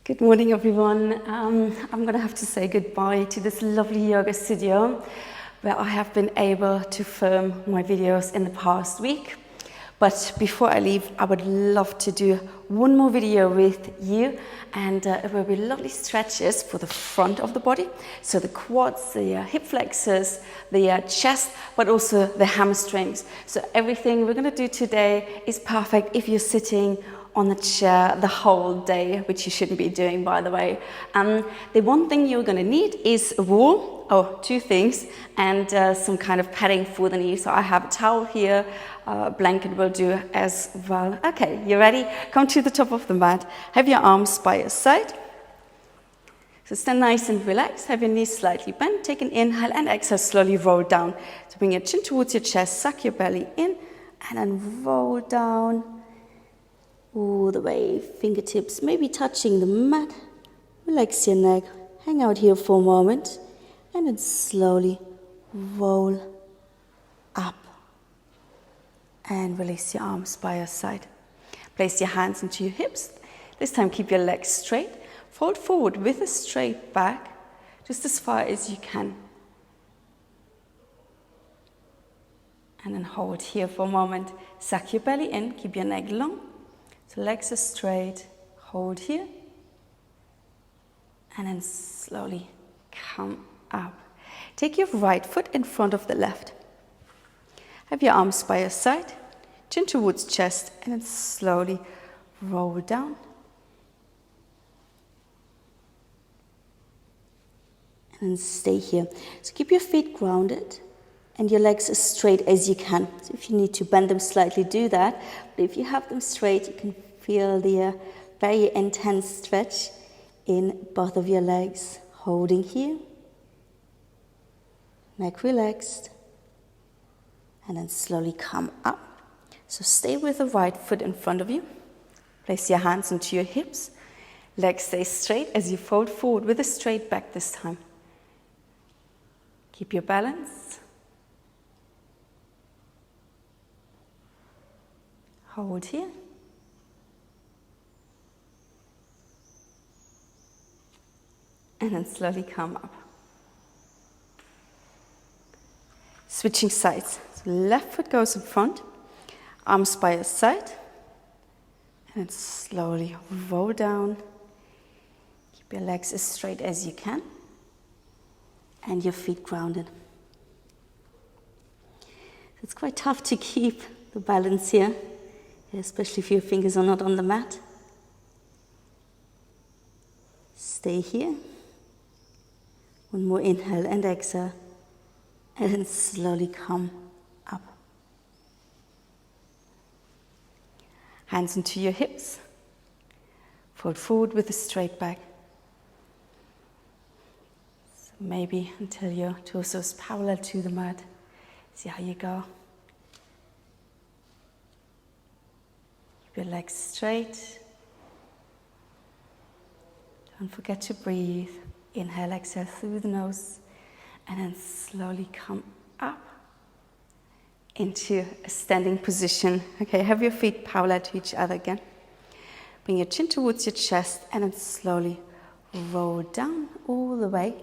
Good morning, everyone. I'm going to have to say goodbye to this lovely yoga studio where I have been able to film my videos in the past week. But before I leave, I would love to do one more video with you, and it will be lovely stretches for the front of the body. So the quads, the hip flexors, the chest, but also the hamstrings. So everything we're going to do today is perfect if you're sitting on the chair the whole day, which you shouldn't be doing, by the way. The one thing you're going to need is a wool, two things, and some kind of padding for the knee. So I have a towel here, blanket will do as well. Okay, you ready? Come to the top of the mat. Have your arms by your side. So stand nice and relaxed. Have your knees slightly bent. Take an inhale and exhale. Slowly roll down. So bring your chin towards your chest. Suck your belly in and then roll down. All the way, fingertips maybe touching the mat. Relax your neck, hang out here for a moment, and then slowly roll up. And release your arms by your side. Place your hands into your hips. This time keep your legs straight. Fold forward with a straight back, just as far as you can. And then hold here for a moment. Suck your belly in, keep your neck long. So legs are straight, hold here, and then slowly come up. Take your right foot in front of the left. Have your arms by your side, chin towards chest, and then slowly roll down. And then stay here. So keep your feet grounded and your legs as straight as you can. So if you need to bend them slightly, do that. But if you have them straight, you can feel the very intense stretch in both of your legs. Holding here. Neck relaxed. And then slowly come up. So stay with the right foot in front of you. Place your hands onto your hips. Legs stay straight as you fold forward with a straight back this time. Keep your balance. Hold here. And then slowly come up. Switching sides. So left foot goes in front, arms by your side, and then slowly roll down. Keep your legs as straight as you can, and your feet grounded. It's quite tough to keep the balance here, especially if your fingers are not on the mat. Stay here. One more inhale and exhale, and then slowly come up. Hands into your hips. Fold forward with a straight back. So maybe until your torso is parallel to the mat. See how you go. Keep your legs straight. Don't forget to breathe. Inhale, exhale through the nose, and then slowly come up into a standing position. Okay, have your feet parallel to each other again. Bring your chin towards your chest, and then slowly roll down all the way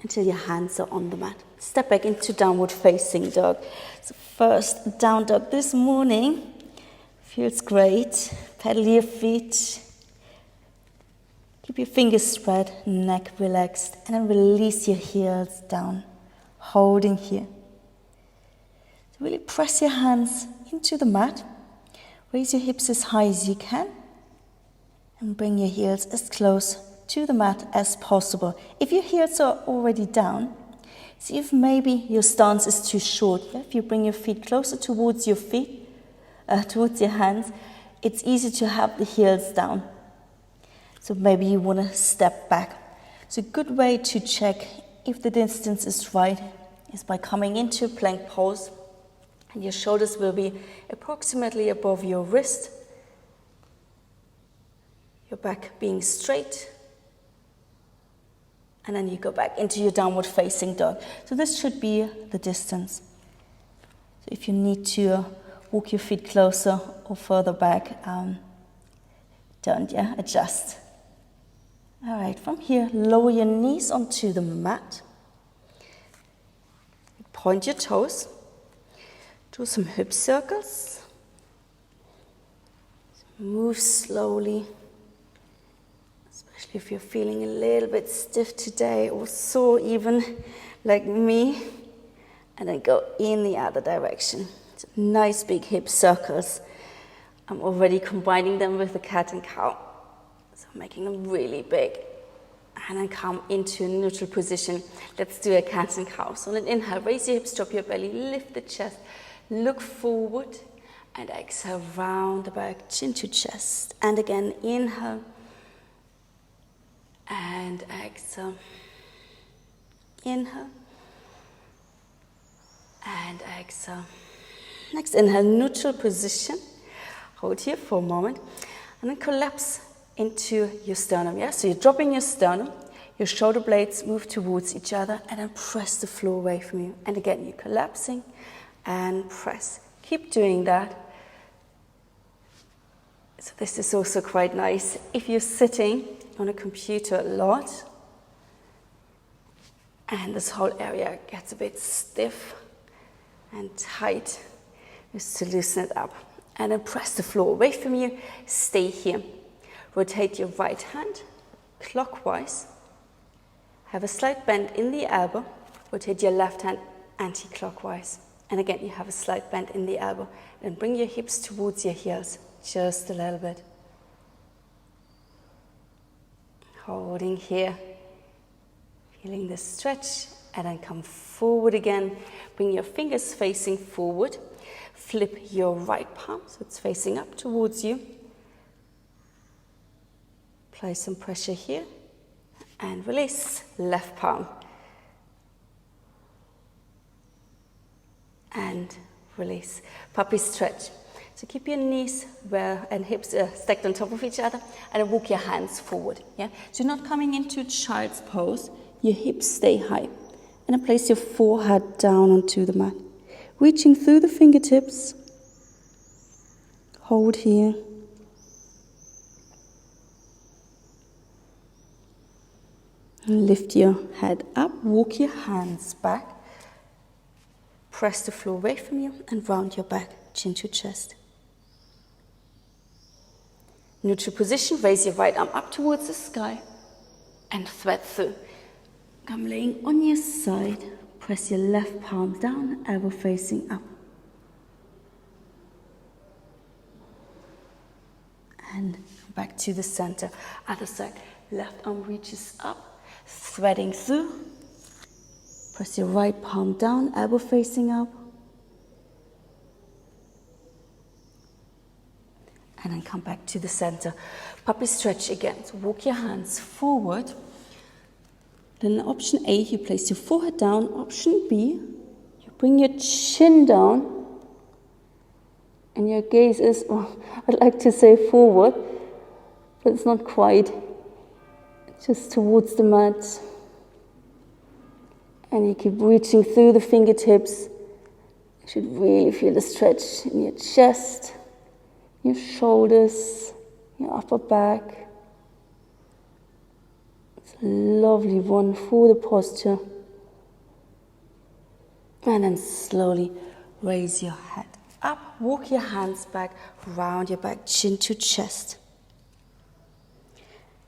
until your hands are on the mat. Step back into downward facing dog. So first down dog this morning. Feels great. Pedal your feet. Keep your fingers spread, neck relaxed, and then release your heels down, holding here. So really press your hands into the mat, raise your hips as high as you can, and bring your heels as close to the mat as possible. If your heels are already down, see if maybe your stance is too short. If you bring your feet closer towards your feet, towards your hands, it's easy to have the heels down. So maybe you want to step back. So a good way to check if the distance is right is by coming into a plank pose. And your shoulders will be approximately above your wrist. Your back being straight. And then you go back into your downward facing dog. So this should be the distance. So if you need to walk your feet closer or further back, Don't you? Adjust. All right, from here, lower your knees onto the mat. Point your toes. Do some hip circles. Move slowly, especially if you're feeling a little bit stiff today or sore even, like me. And then go in the other direction. So nice big hip circles. I'm already combining them with the cat and cow. So making them really big. And then come into a neutral position. Let's do a cat and cow. So on an inhale, raise your hips, drop your belly, lift the chest, look forward, and exhale, round the back, chin to chest. And again, inhale, and exhale. Inhale, and exhale. Next, inhale, neutral position. Hold here for a moment, and then collapse into your sternum. Yeah, so you're dropping your sternum, your shoulder blades move towards each other, and then press the floor away from you. And again, you're collapsing and press. Keep doing that. So this is also quite nice if you're sitting on a computer a lot and this whole area gets a bit stiff and tight, just to loosen it up. And then press the floor away from you, stay here. Rotate your right hand clockwise. Have a slight bend in the elbow. Rotate your left hand anti-clockwise. And again, you have a slight bend in the elbow. And bring your hips towards your heels, just a little bit. Holding here. Feeling the stretch. And then come forward again. Bring your fingers facing forward. Flip your right palm, so it's facing up towards you. Apply some pressure here. And release, left palm. And release. Puppy stretch. So keep your knees and hips stacked on top of each other, and then walk your hands forward. Yeah. So you're not coming into child's pose. Your hips stay high. And then place your forehead down onto the mat. Reaching through the fingertips. Hold here. And lift your head up. Walk your hands back. Press the floor away from you and round your back, chin to chest. Neutral position, raise your right arm up towards the sky and thread through. Come laying on your side, press your left palm down, elbow facing up. And back to the center. Other side, left arm reaches up, threading through. Press your right palm down, elbow facing up. And then come back to the center. Puppy stretch again. So walk your hands forward. Then option A, you place your forehead down. Option B, you bring your chin down. And your gaze is, I'd like to say forward, but it's not quite. Just towards the mat. And you keep reaching through the fingertips. You should really feel the stretch in your chest, your shoulders, your upper back. It's a lovely one for the posture. And then slowly raise your head up, walk your hands back, round your back, chin to chest.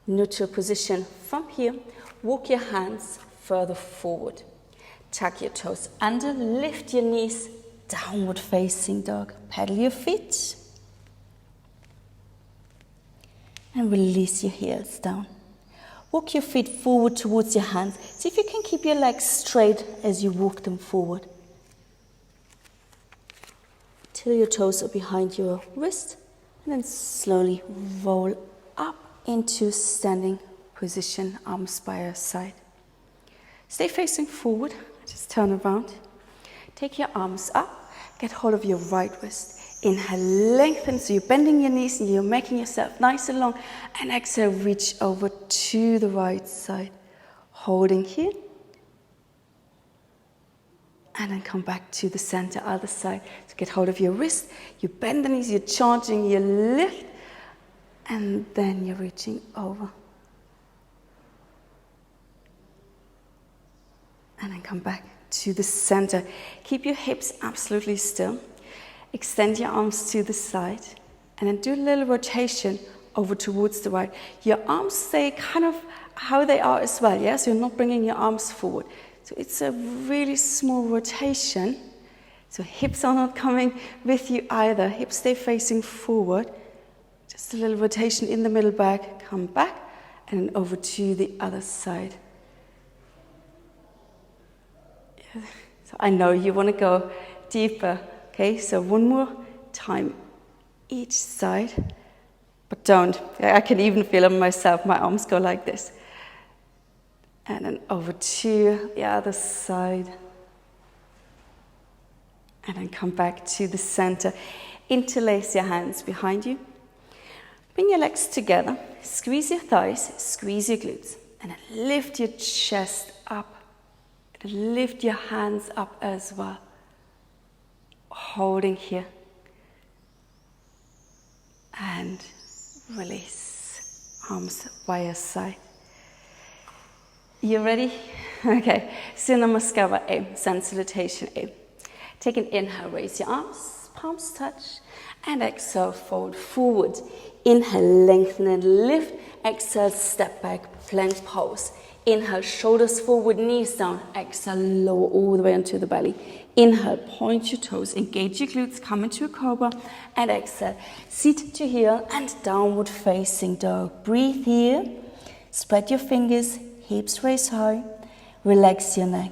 Neutral position from here, walk your hands further forward. Tuck your toes under, lift your knees, downward facing dog. Pedal your feet. And release your heels down. Walk your feet forward towards your hands. See if you can keep your legs straight as you walk them forward. Till your toes are behind your wrist. And then slowly roll up into standing position, arms by your side. Stay facing forward. Just turn around. Take your arms up. Get hold of your right wrist. Inhale, lengthen. So you're bending your knees and you're making yourself nice and long. And exhale, reach over to the right side. Holding here. And then come back to the center, other side. So get hold of your wrist. You bend the knees, you're charging, you lift. And then you're reaching over. And then come back to the center. Keep your hips absolutely still. Extend your arms to the side. And then do a little rotation over towards the right. Your arms stay kind of how they are as well, yeah? So you're not bringing your arms forward. So it's a really small rotation. So hips are not coming with you either. Hips stay facing forward. Just a little rotation in the middle back. Come back and over to the other side. So I know you want to go deeper. Okay, so one more time each side. But don't. I can even feel it myself. My arms go like this. And then over to the other side. And then come back to the center. Interlace your hands behind you. Bring your legs together. Squeeze your thighs. Squeeze your glutes. And then lift your chest up. And lift your hands up as well. Holding here. And release. Arms by your side. You ready? Okay. Surya Namaskara A. Sun Salutation A. Take an inhale, raise your arms, palms touch, and exhale, fold forward. Inhale, lengthen and lift. Exhale, step back, plank pose. Inhale, shoulders forward, knees down. Exhale, lower all the way onto the belly. Inhale, point your toes, engage your glutes, come into a cobra. And exhale, seat to heel and downward facing dog. Breathe here. Spread your fingers, hips raise high. Relax your neck.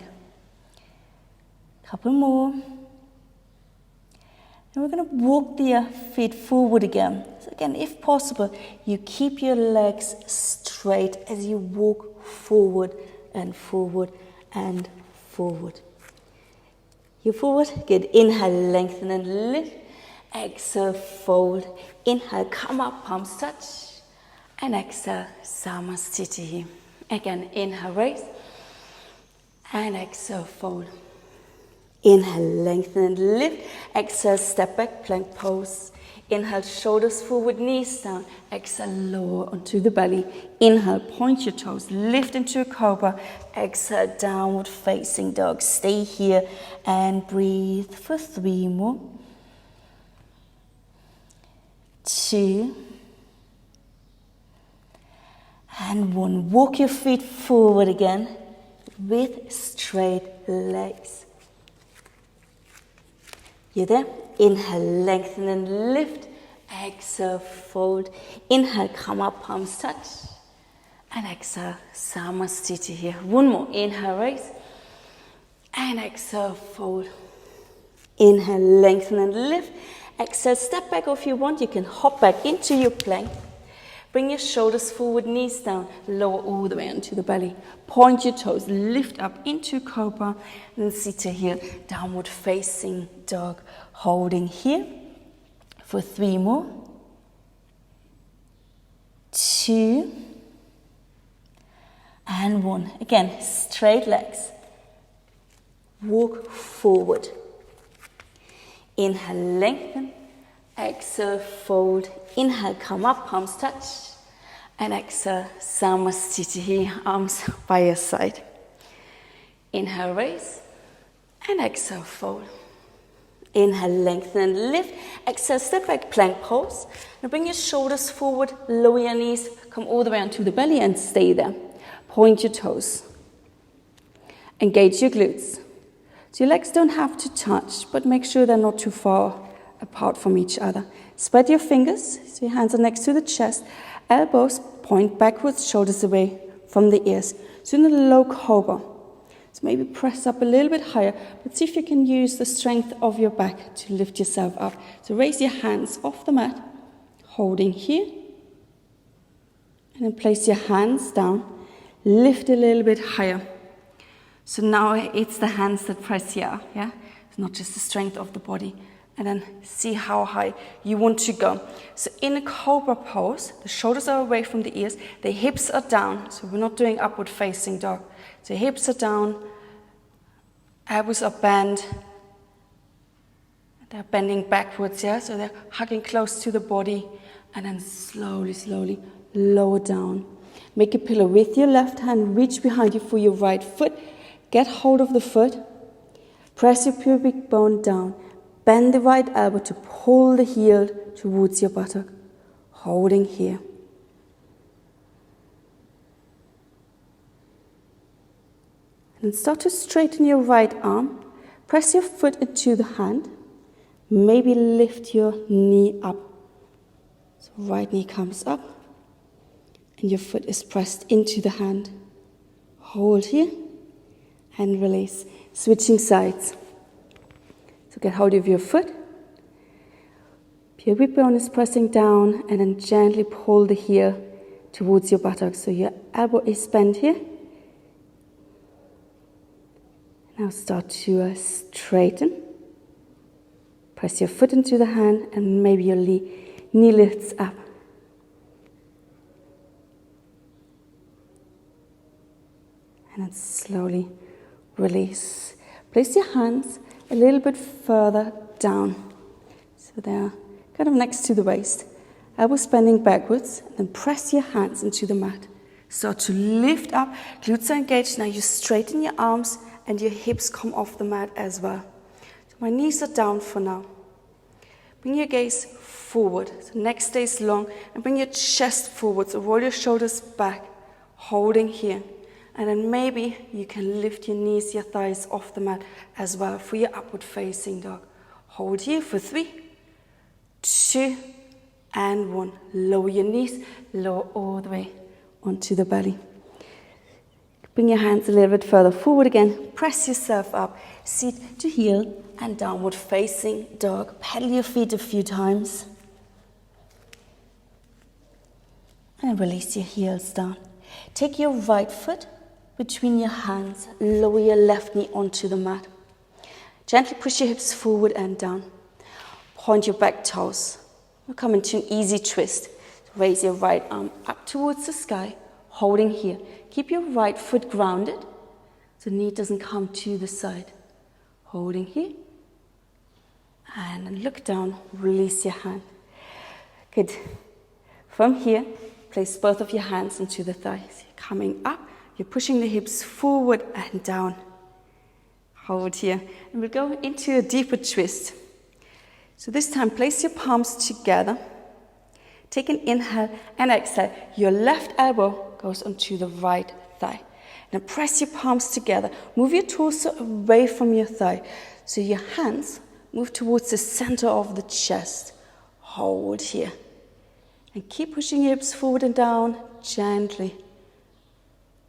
Couple more. And we're going to walk the feet forward again. So again, if possible, you keep your legs straight as you walk forward and forward and forward. You forward, good. Inhale, lengthen and lift. Exhale, fold. Inhale, come up, palms touch. And exhale, Samasthiti. Again, inhale, raise. And exhale, fold. Inhale, lengthen and lift. Exhale, step back, plank pose. Inhale, shoulders forward, knees down. Exhale, lower onto the belly. Inhale, point your toes, lift into a cobra. Exhale, downward facing dog. Stay here and breathe for 3 more. 2. And 1. Walk your feet forward again with straight legs. You there? Inhale, lengthen and lift. Exhale, fold. Inhale, come up, palms touch. And exhale, Samasthiti here. 1 more. Inhale, raise. And exhale, fold. Inhale, lengthen and lift. Exhale, step back, or if you want, you can hop back into your plank. Bring your shoulders forward, knees down, lower all the way onto the belly. Point your toes, lift up into cobra, and then sit here, downward facing dog. Holding here for 3 more. 2. And 1. Again, straight legs. Walk forward. Inhale, lengthen. Exhale, fold. Inhale, come up, palms touch. And exhale, Samasthiti, arms by your side. Inhale, raise. And exhale, fold. Inhale, lengthen and lift. Exhale, step back, plank pose. Now bring your shoulders forward, lower your knees, come all the way onto the belly and stay there. Point your toes. Engage your glutes. So your legs don't have to touch, but make sure they're not too far apart from each other. Spread your fingers, so your hands are next to the chest. Elbows point backwards, shoulders away from the ears. So in a low cobra. So maybe press up a little bit higher, but see if you can use the strength of your back to lift yourself up. So raise your hands off the mat, holding here. And then place your hands down, lift a little bit higher. So now it's the hands that press here, yeah? It's not just the strength of the body. And then see how high you want to go. So in a cobra pose, the shoulders are away from the ears, the hips are down, so we're not doing upward facing dog. So hips are down, elbows are bent, they're bending backwards, yeah? So they're hugging close to the body, And then slowly, slowly lower down. Make a pillow with your left hand. Reach behind you for your right foot. Get hold of the foot. Press your pubic bone down. Bend the right elbow to pull the heel towards your buttock. Holding here. And start to straighten your right arm. Press your foot into the hand. Maybe lift your knee up. So right knee comes up. And your foot is pressed into the hand. Hold here. And release. Switching sides. So get hold of your foot. Pubic bone is pressing down. And then gently pull the heel towards your buttock. So your elbow is bent here. Now start to straighten. Press your foot into the hand and maybe your knee lifts up. And then slowly release. Place your hands a little bit further down. So they're kind of next to the waist. Elbows bending backwards. And then press your hands into the mat. Start to lift up. Glutes are engaged. Now you straighten your arms and your hips come off the mat as well. So my knees are down for now. Bring your gaze forward. So neck stays long. And bring your chest forward. So roll your shoulders back. Holding here. And then maybe you can lift your knees, your thighs off the mat as well for your upward facing dog. Hold here for 3, 2, and 1. Lower your knees. Lower all the way onto the belly. Bring your hands a little bit further forward again. Press yourself up. Seat to heel and downward facing dog. Pedal your feet a few times. And release your heels down. Take your right foot between your hands. Lower your left knee onto the mat. Gently push your hips forward and down. Point your back toes. We'll come into an easy twist. Raise your right arm up towards the sky. Holding here. Keep your right foot grounded so the knee doesn't come to the side. Holding here. And then look down. Release your hand. Good. From here, place both of your hands into the thighs. You're coming up. You're pushing the hips forward and down. Hold here. And we'll go into a deeper twist. So this time, place your palms together. Take an inhale and exhale. Your left elbow goes onto the right thigh. Now press your palms together. Move your torso away from your thigh. So your hands move towards the center of the chest. Hold here. And keep pushing your hips forward and down gently.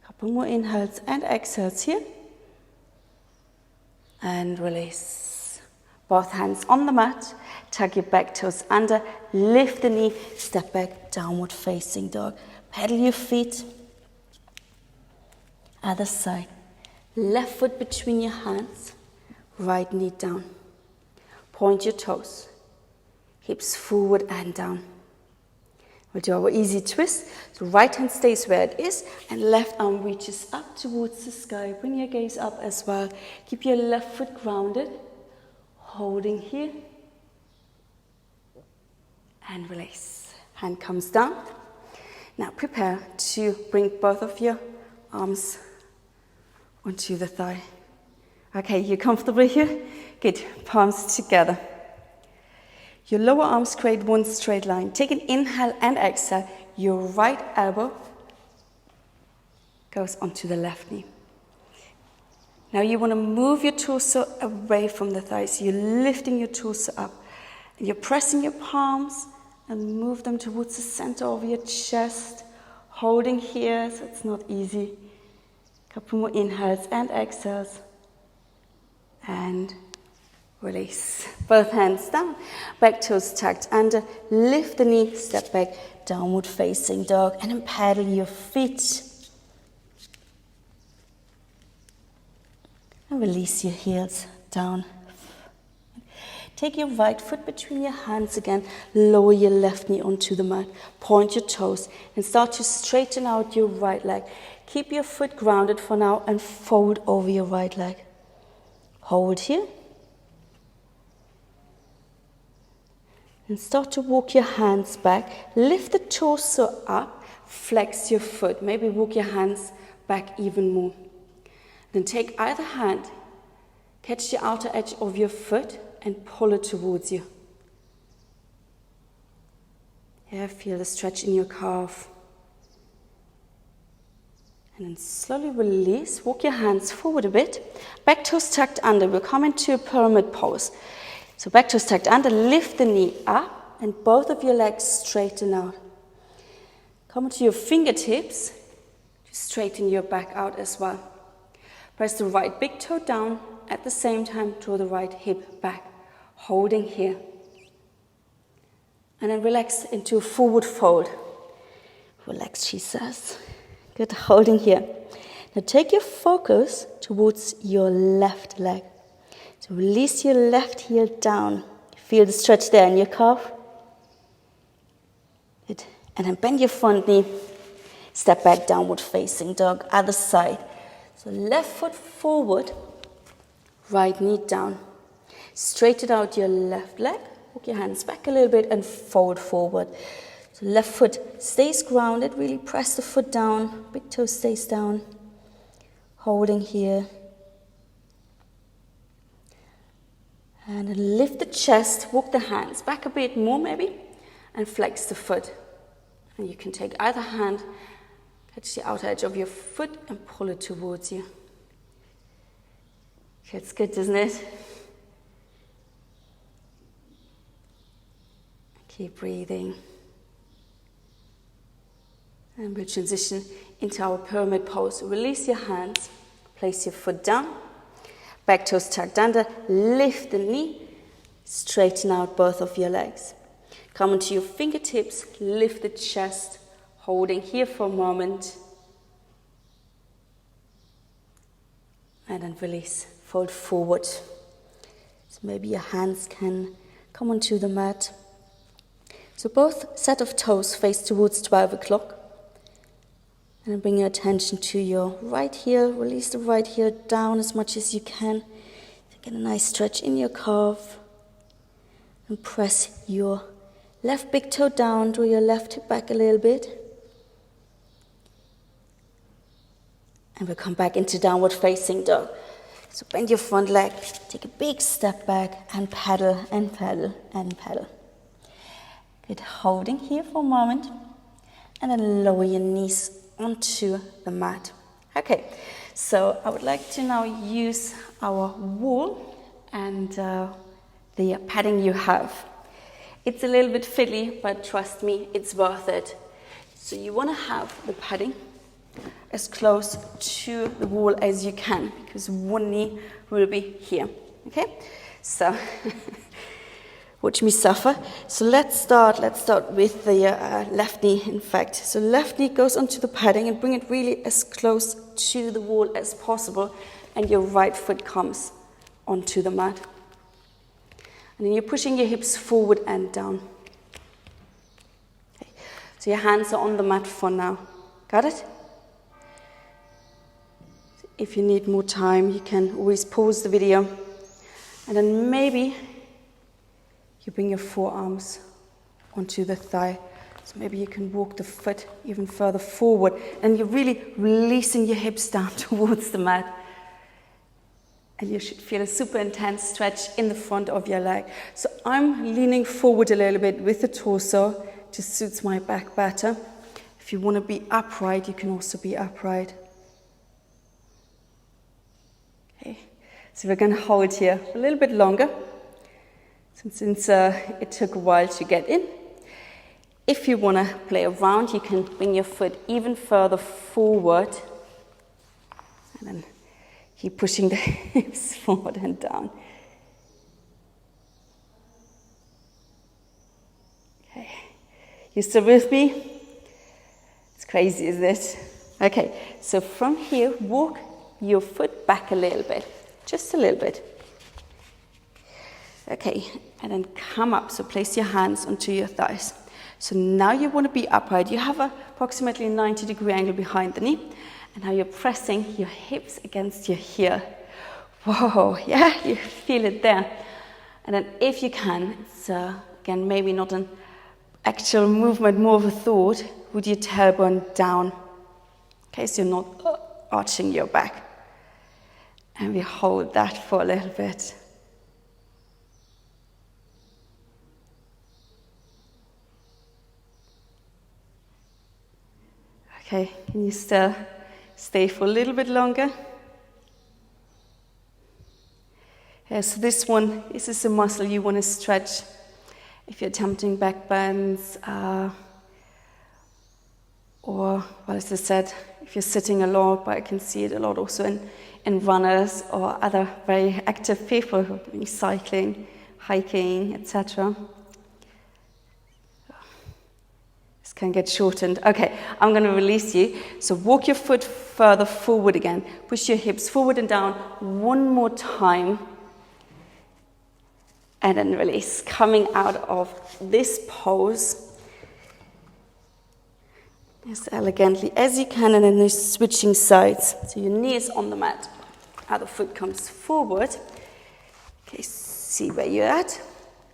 Couple more inhales and exhales here. And release. Both hands on the mat. Tuck your back toes under. Lift the knee. Step back. Downward facing dog. Pedal your feet. Other side. Left foot between your hands. Right knee down. Point your toes. Hips forward and down. We'll do our easy twist. So right hand stays where it is and left arm reaches up towards the sky. Bring your gaze up as well. Keep your left foot grounded. Holding here. And release. Hand comes down. Now prepare to bring both of your arms onto the thigh. Okay, you comfortable here? Good. Palms together. Your lower arms create one straight line. Take an inhale and exhale. Your right elbow goes onto the left knee. Now you want to move your torso away from the thighs. So you're lifting your torso up. And you're pressing your palms and move them towards the center of your chest. Holding here, so it's not easy. Couple more inhales and exhales. And release. Both hands down. Back toes tucked under. Lift the knee. Step back. Downward facing dog. And then paddle your feet. And release your heels down. Take your right foot between your hands again. Lower your left knee onto the mat. Point your toes. And start to straighten out your right leg. Keep your foot grounded for now and fold over your right leg. Hold here. And start to walk your hands back. Lift the torso up, flex your foot. Maybe walk your hands back even more. Then take either hand, catch the outer edge of your foot and pull it towards you. Yeah, feel the stretch in your calf. And then slowly release. Walk your hands forward a bit. Back toes tucked under. We'll come into a pyramid pose. So back toes tucked under. Lift the knee up and both of your legs straighten out. Come into your fingertips. Straighten your back out as well. Press the right big toe down. At the same time, draw the right hip back. Holding here. And then relax into a forward fold. Relax, she says. Good, holding here. Now take your focus towards your left leg. So release your left heel down. Feel the stretch there in your calf. Good. And then bend your front knee. Step back, downward facing dog, other side. So left foot forward, right knee down. Straighten out your left leg. Walk your hands back a little bit and fold forward. So left foot stays grounded, really press the foot down, big toe stays down, holding here. And then lift the chest, walk the hands back a bit more maybe, and flex the foot. And you can take either hand, catch the outer edge of your foot and pull it towards you. It's good, isn't it? Keep breathing. And we'll transition into our pyramid pose. Release your hands, place your foot down, back toes tucked under, lift the knee, straighten out both of your legs. Come into your fingertips, lift the chest, holding here for a moment. And then release, fold forward. So maybe your hands can come onto the mat. So both set of toes face towards 12 o'clock. And then bring your attention to your right heel. Release the right heel down as much as you can. Get a nice stretch in your calf. And press your left big toe down. Draw your left hip back a little bit. And we'll come back into downward facing dog. So bend your front leg. Take a big step back and pedal and pedal and pedal. Good, holding here for a moment. And then lower your knees onto the mat. Okay, so I would like to now use our wall and the padding you have. It's a little bit fiddly, but trust me, it's worth it. So you want to have the padding as close to the wall as you can, because one knee will be here. Okay, so watch me suffer. So let's start with the left knee, in fact. So left knee goes onto the padding and bring it really as close to the wall as possible, and your right foot comes onto the mat. And then you're pushing your hips forward and down. Okay. So your hands are on the mat for now. Got it? If you need more time, you can always pause the video. And then maybe you bring your forearms onto the thigh. So maybe you can walk the foot even further forward. And you're really releasing your hips down towards the mat. And you should feel a super intense stretch in the front of your leg. So I'm leaning forward a little bit with the torso. Just suits my back better. If you want to be upright, you can also be upright. Okay, so we're going to hold here for a little bit longer. Since it took a while to get in. If you want to play around, you can bring your foot even further forward. And then keep pushing the hips forward and down. Okay, you still with me? It's crazy, isn't it? Okay, so from here, walk your foot back a little bit. Just a little bit. Okay, and then come up. So place your hands onto your thighs. So now you want to be upright. You have approximately a 90-degree angle behind the knee. And now you're pressing your hips against your heel. Whoa, yeah, you feel it there. And then if you can, it's Again, maybe not an actual movement, more of a thought, with your tailbone down. Okay, so you're not arching your back. And we hold that for a little bit. Okay, can you still stay for a little bit longer? Yeah, so this is a muscle you want to stretch if you're attempting back bends, or, well, as I said, if you're sitting a lot, but I can see it a lot also in runners or other very active people who are cycling, hiking, etc. This can get shortened. Okay, I'm going to release you. So walk your foot further forward again. Push your hips forward and down one more time. And then release, coming out of this pose as elegantly as you can, and then switching sides. So your knee is on the mat, other foot comes forward. Okay, see where you're at,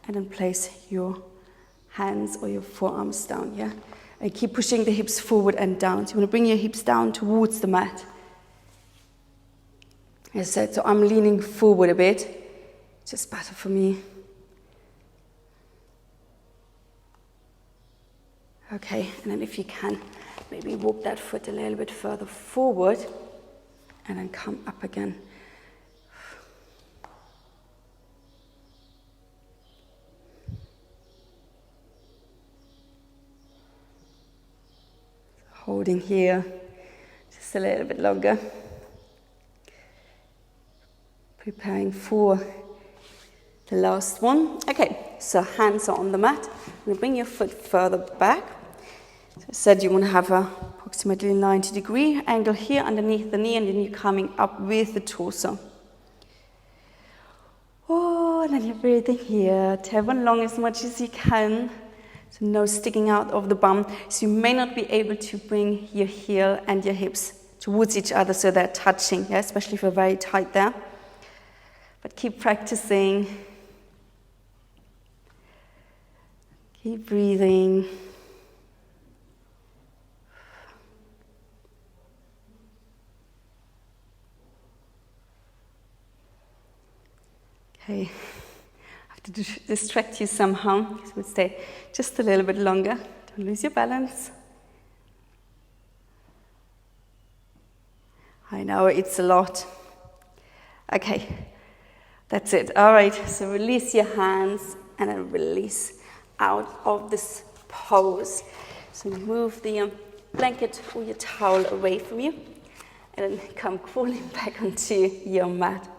and then place your hands or your forearms down, yeah? And keep pushing the hips forward and down. So you want to bring your hips down towards the mat. As I said, so I'm leaning forward a bit, just better for me. Okay, and then if you can, maybe walk that foot a little bit further forward and then come up again. Holding here just a little bit longer. Preparing for the last one. Okay, so hands are on the mat. You bring your foot further back. So I said you want to have a approximately 90-degree angle here underneath the knee, and then you're coming up with the torso. Oh, and then you're breathing here. Tailbone long as much as you can. So no sticking out of the bum. So you may not be able to bring your heel and your hips towards each other so they're touching, yeah? Especially if you're very tight there. But keep practicing. Keep breathing. Okay, I have to distract you somehow, because we'll stay just a little bit longer. Don't lose your balance. I know it's a lot. Okay, that's it. All right, so release your hands and then release out of this pose. So move the blanket or your towel away from you and then come crawling back onto your mat.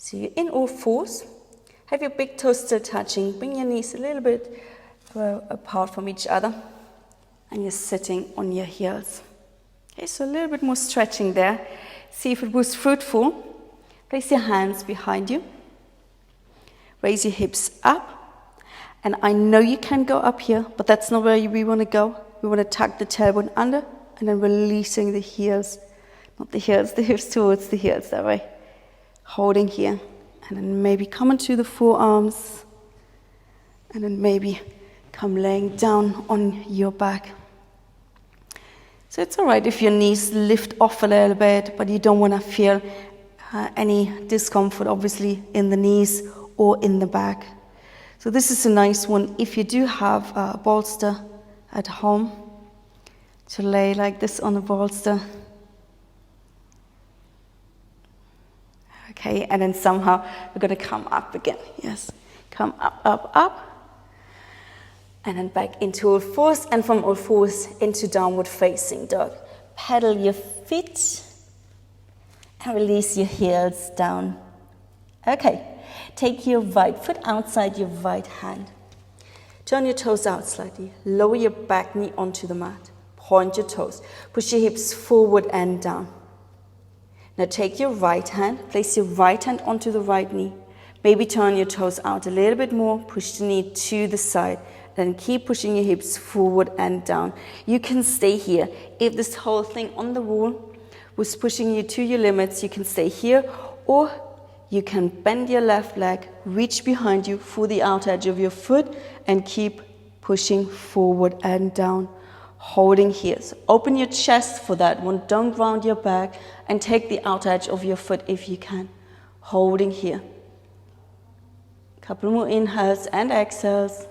So you're in all fours. Have your big toes still touching. Bring your knees a little bit apart from each other. And you're sitting on your heels. Okay, so a little bit more stretching there. See if it was fruitful. Place your hands behind you. Raise your hips up. And I know you can go up here, but that's not where we want to go. We want to tuck the tailbone under and then releasing the heels. Not the heels, the hips towards the heels, that way. Holding here, and then maybe come onto the forearms, and then maybe come laying down on your back. So it's all right if your knees lift off a little bit, but you don't want to feel any discomfort, obviously, in the knees or in the back. So this is a nice one if you do have a bolster at home, to lay like this on a bolster. Okay, and then somehow we're going to come up again. Yes, come up, up, up. And then back into all fours, and from all fours into downward facing dog. Pedal your feet and release your heels down. Okay, take your right foot outside your right hand. Turn your toes out slightly. Lower your back knee onto the mat. Point your toes. Push your hips forward and down. Now take your right hand, place your right hand onto the right knee. Maybe turn your toes out a little bit more, push the knee to the side, then keep pushing your hips forward and down. You can stay here. If this whole thing on the wall was pushing you to your limits, you can stay here, or you can bend your left leg, reach behind you for the outer edge of your foot, and keep pushing forward and down, holding here. So open your chest for that one, don't round your back, and take the outer edge of your foot if you can, holding here. Couple more inhales and exhales,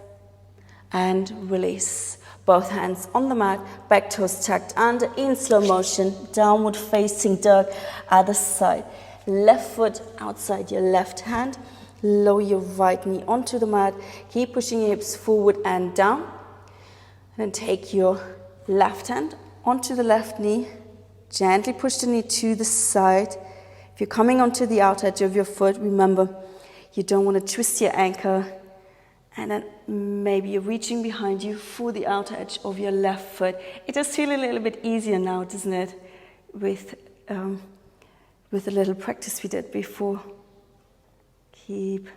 and release. Both hands on the mat, back toes tucked under, in slow motion, downward facing dog, other side. Left foot outside your left hand, lower your right knee onto the mat, keep pushing your hips forward and down, and then take your left hand onto the left knee, gently push the knee to the side. If you're coming onto the outer edge of your foot, remember, you don't want to twist your ankle, and then maybe you're reaching behind you for the outer edge of your left foot. It does feel a little bit easier now, doesn't it, with a little practice we did before. Keep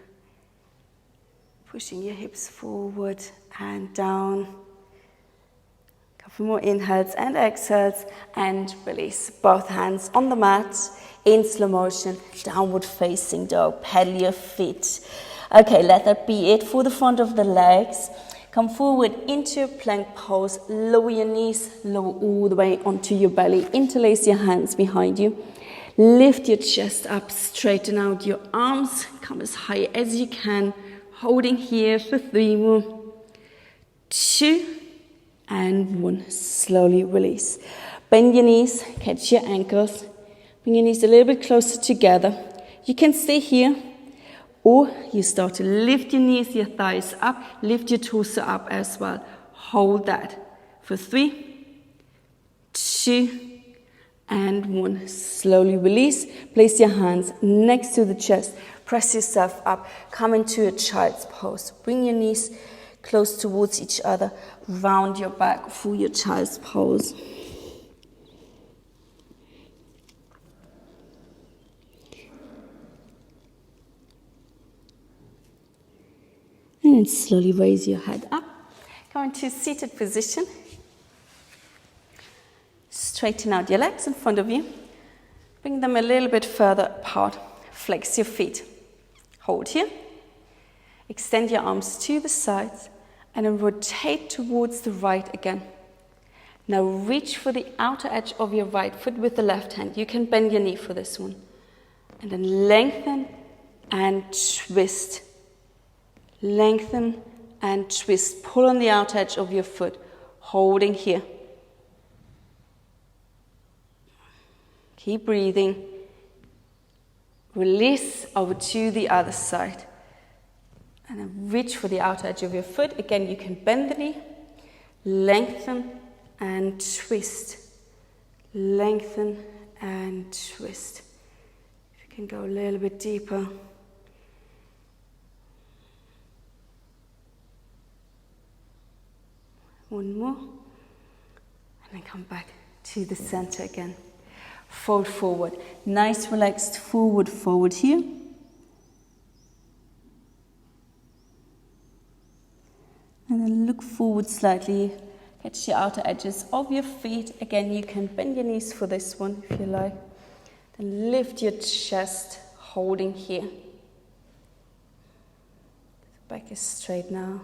pushing your hips forward and down. Couple more inhales and exhales, and release. Both hands on the mat, in slow motion, downward facing dog, pedal your feet. Okay, let that be it for the front of the legs. Come forward into a plank pose, lower your knees, lower all the way onto your belly, interlace your hands behind you. Lift your chest up, straighten out your arms, come as high as you can, holding here for 3 more, 2, and 1. Slowly release. Bend your knees, catch your ankles, bring your knees a little bit closer together. You can stay here, or you start to lift your knees, your thighs up, lift your torso up as well. Hold that for 3, 2, and 1. Slowly release. Place your hands next to the chest. Press yourself up. Come into a child's pose. Bring your knees close towards each other. Round your back for your child's pose. And then slowly raise your head up. Come into seated position. Straighten out your legs in front of you. Bring them a little bit further apart. Flex your feet. Hold here. Extend your arms to the sides and then rotate towards the right again. Now reach for the outer edge of your right foot with the left hand. You can bend your knee for this one. And then lengthen and twist. Lengthen and twist. Pull on the outer edge of your foot, holding here. Keep breathing. Release over to the other side. And then reach for the outer edge of your foot. Again, you can bend the knee, lengthen and twist. Lengthen and twist. If you can go a little bit deeper. One more. And then come back to the center again. Fold forward. Nice relaxed forward fold here. And then look forward slightly. Catch the outer edges of your feet. Again, you can bend your knees for this one if you like. Then lift your chest, holding here. The back is straight now.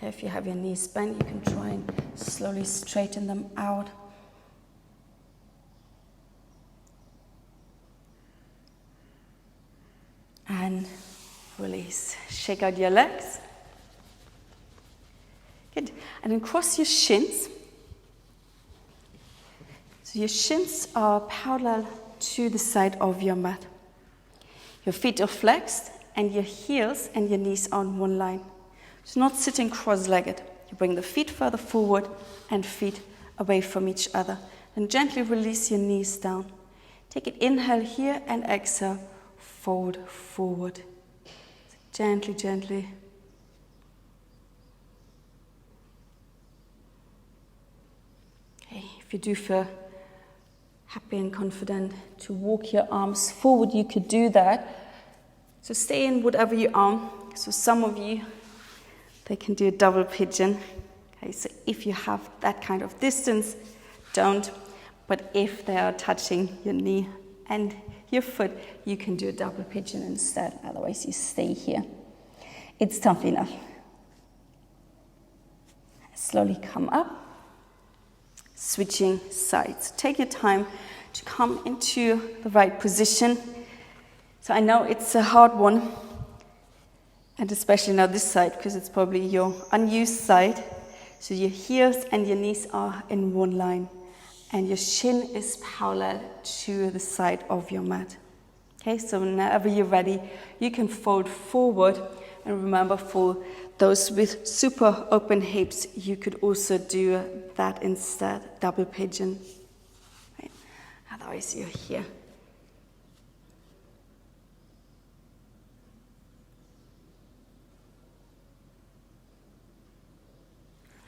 If you have your knees bent, you can try and slowly straighten them out. And release. Shake out your legs. Good. And then cross your shins. So your shins are parallel to the side of your mat. Your feet are flexed and your heels and your knees are on one line. So not sitting cross-legged. You bring the feet further forward and feet away from each other. And gently release your knees down. Take an inhale here and exhale, fold forward. So gently, gently. Okay, if you do feel happy and confident to walk your arms forward, you could do that. So stay in whatever you are. So some of you, they can do a double pigeon. Okay, so if you have that kind of distance, don't. But if they are touching your knee, and your foot, you can do a double pigeon instead, otherwise you stay here. It's tough enough. Slowly come up, switching sides. Take your time to come into the right position. So I know it's a hard one, and especially now this side, because it's probably your unused side. So your heels and your knees are in one line, and your shin is parallel to the side of your mat. Okay, so whenever you're ready, you can fold forward. And remember, for those with super open hips, you could also do that instead, double pigeon. Right? Otherwise, you're here.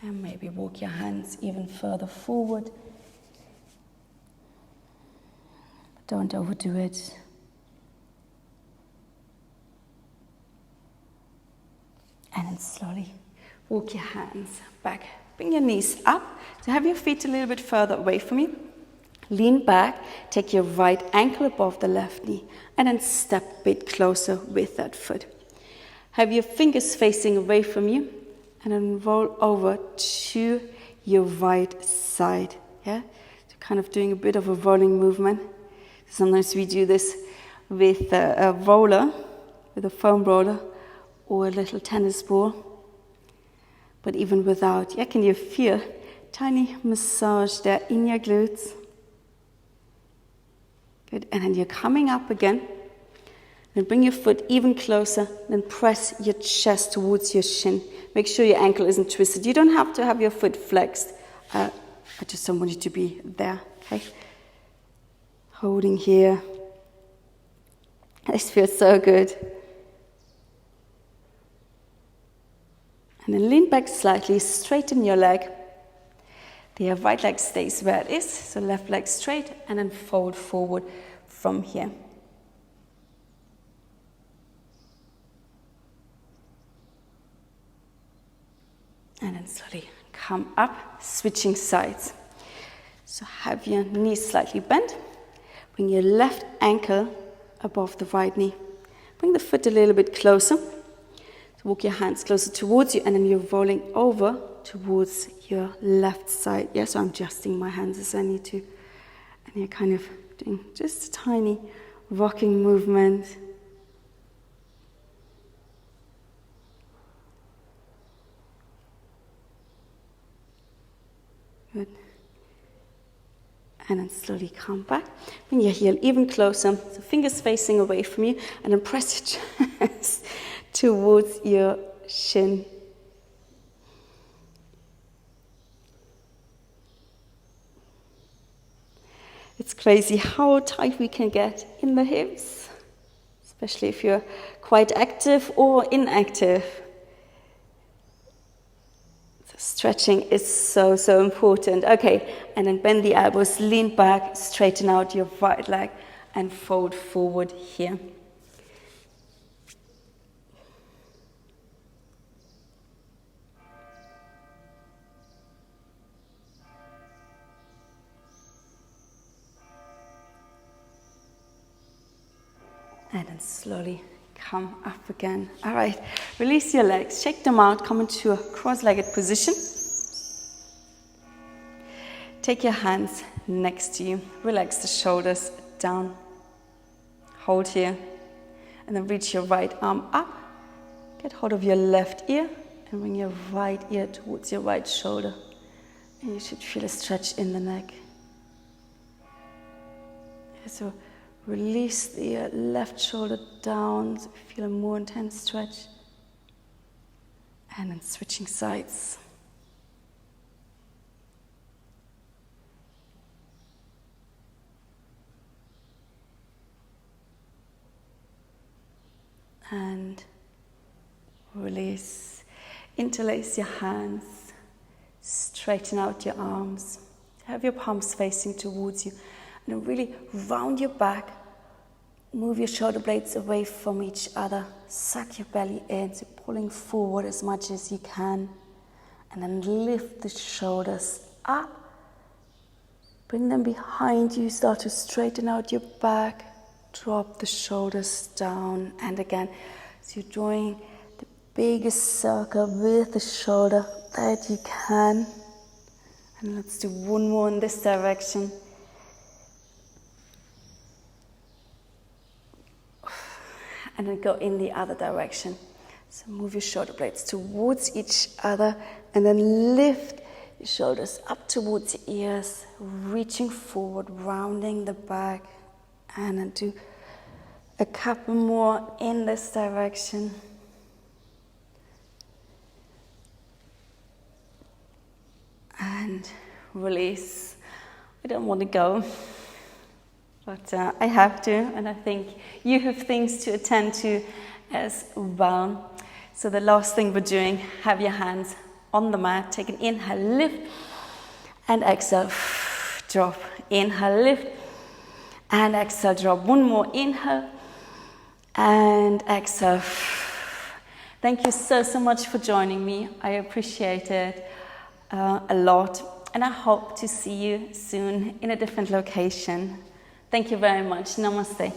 And maybe walk your hands even further forward. But don't overdo it. And then slowly walk your hands back. Bring your knees up. So have your feet a little bit further away from you. Lean back. Take your right ankle above the left knee. And then step a bit closer with that foot. Have your fingers facing away from you. And then roll over to your right side. Yeah? So kind of doing a bit of a rolling movement. Sometimes we do this with a roller, with a foam roller, or a little tennis ball. But even without, yeah, can you feel tiny massage there in your glutes? Good, and then you're coming up again. Then bring your foot even closer, then press your chest towards your shin. Make sure your ankle isn't twisted. You don't have to have your foot flexed. I just don't want you to be there, okay? Holding here. This feels so good. And then lean back slightly, straighten your leg. The right leg stays where it is, so left leg straight, and then fold forward from here. And then slowly come up, switching sides. So have your knees slightly bent. Bring your left ankle above the right knee. Bring the foot a little bit closer. Walk your hands closer towards you, and then you're rolling over towards your left side. Yeah, so I'm adjusting my hands as I need to. And you're kind of doing just a tiny rocking movement. Good. And then slowly come back. Bring your heel even closer, so fingers facing away from you, and then press your chest towards your shin. It's crazy how tight we can get in the hips, especially if you're quite active or inactive. So stretching is so, so important. Okay, and then bend the elbows, lean back, straighten out your right leg, and fold forward here. And then slowly come up again. All right, release your legs, shake them out, come into a cross-legged position. Take your hands next to you, relax the shoulders down. Hold here, and then reach your right arm up. Get hold of your left ear, and bring your right ear towards your right shoulder. And you should feel a stretch in the neck. So release the left shoulder down, so you feel a more intense stretch. And then switching sides. And release. Interlace your hands. Straighten out your arms. Have your palms facing towards you. And then really round your back, move your shoulder blades away from each other, suck your belly in, so pulling forward as much as you can, and then lift the shoulders up, Bring them behind you, start to straighten out your back, drop the shoulders down, and again, so you're drawing the biggest circle with the shoulder that you can. And let's do one more in this direction. And then go in the other direction. So move your shoulder blades towards each other and then lift your shoulders up towards your ears, reaching forward, rounding the back, and then do a couple more in this direction. And release. I don't want to go, but I have to, and I think you have things to attend to as well. So the last thing we're doing, have your hands on the mat, take an inhale, lift, and exhale, drop. Inhale, lift, and exhale, drop. One more, inhale, and exhale. Thank you so much for joining me. I appreciate it a lot, and I hope to see you soon in a different location. Thank you very much. Namaste.